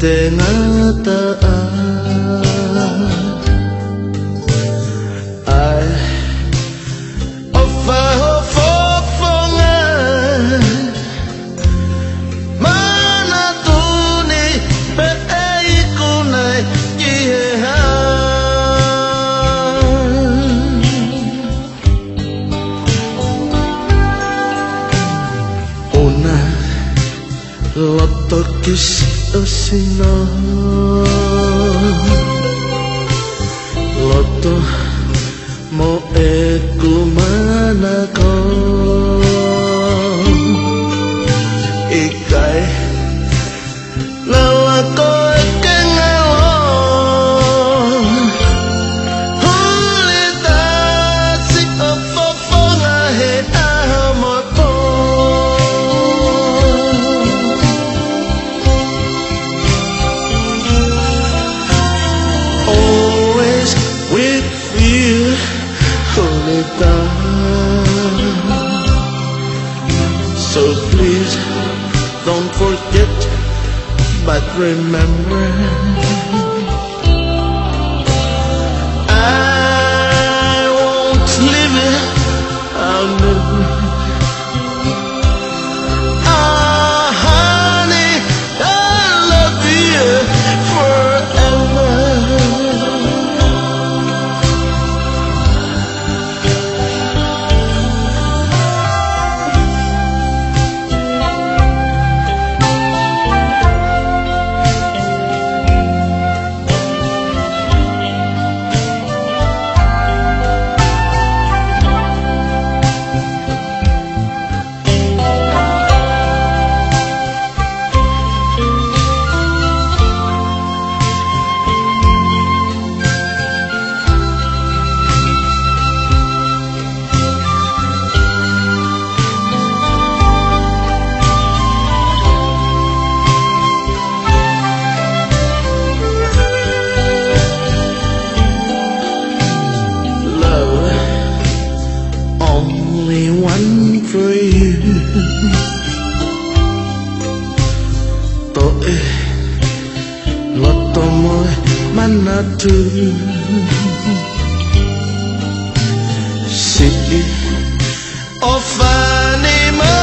kenyataan. Ay ofahofongan mana tuni pe'ei kunai ihehan. Una lotokis osino loto mo eku manako ikai lawako ekengalo hulita si ofofonga he amoto. Always with you, hold it down. So please don't forget, but remember, I won't leave you. I'll never. Ah, honey, I love you forever. Only one for you. Toe loto mo manatu si ofani mo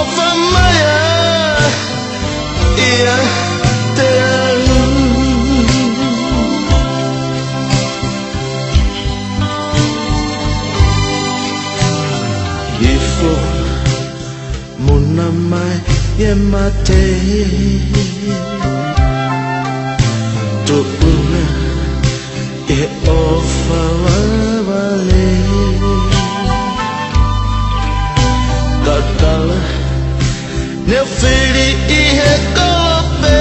ofamaya iya. Ifo munamai yemate tuuna e ofalawale kakala nefiri ihe kope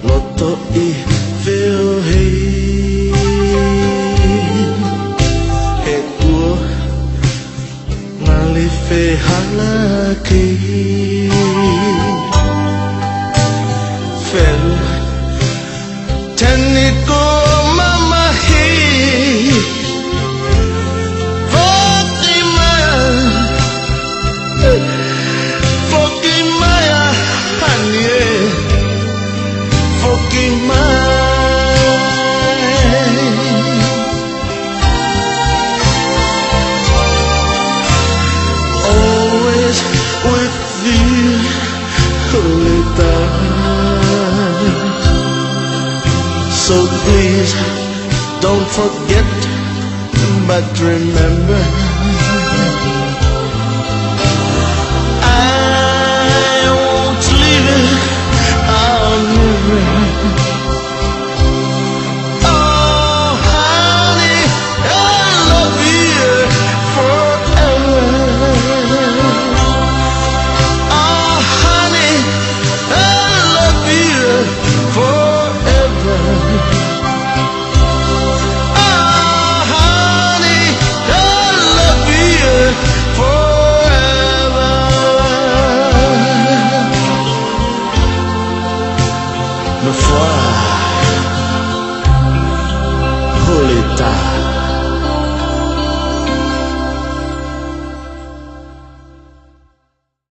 loto I feel hey eko ngalife halaki fel teniko mamahi Fokimaya hanye always with you, Lolita. So please don't forget, but remember.